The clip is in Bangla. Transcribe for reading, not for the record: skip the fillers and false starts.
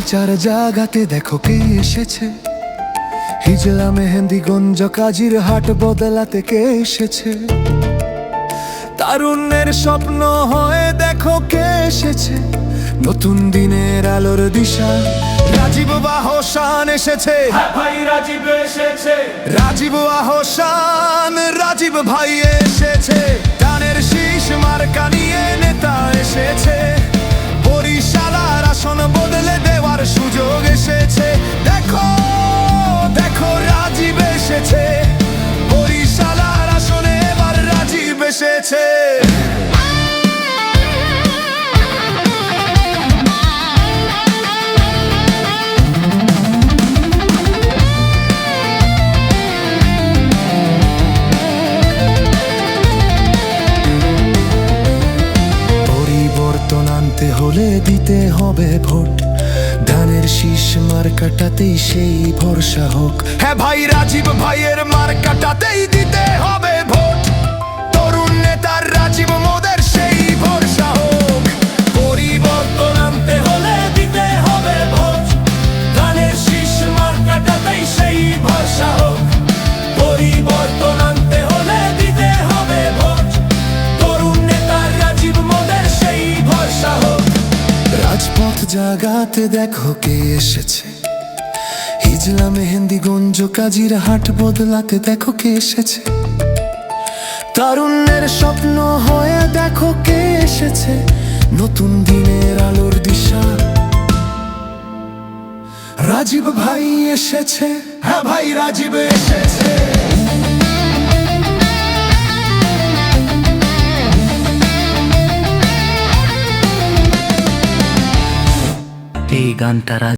কালচার জাগাতে দেখো কে এসেছে। হিজলা মেহেন্দিগঞ্জ কাজির হাট বদলাতে কে এসেছে। তারুণ্যের স্বপ্ন হয়ে দেখো কে এসেছে। নতুন দিনের আলোর দিশা রাজীব আহসান এসেছে। ভাই রাজীব এসেছে, রাজীব আহসান, রাজীব ভাই এসেছে। ধানের শীষ মার্কা নিয়ে নেতা এসেছে। বরিশালার আসন বদলে দেওয়ার সুযোগ এসেছে। দেখো দেখো রাজীব এসেছে। বরিশালার আসনে এবার রাজীব এসেছে। পরিবর্তন আনতে হলে দিতে হবে ভোট। ধানের শীষ মার্কাটাতেই সেই ভরসা হোক। হ্যাঁ ভাই রাজীব ভাইয়ের মার্কাটাতেই দিতে হবে ভোট। তরুণ নেতার রাজীব মোদের সেই ভরসা হোক। পরিবর্তন আনতে হলে দিতে হবে ভোট। ধানের শীষ মার্কাটাতেই সেই ভরসা হোক। পরিবর্তন আনতে হলে দিতে হবে ভোট। তরুণ নেতার রাজীব মোদের সেই ভরসা হোক। রাজপথ জাগাতে দেখো কে এসেছে। হিজলা মেহেন্দিগঞ্জ কাজির হাট বদলাতে দেখো কে এসেছে। তারুণ্যের স্বপ্ন হয়ে দেখো কে এসেছে। নতুন দিনের আলোর দিশা রাজীব ভাই এসেছে। হ্যাঁ ভাই রাজীব এসেছে। এই গানটা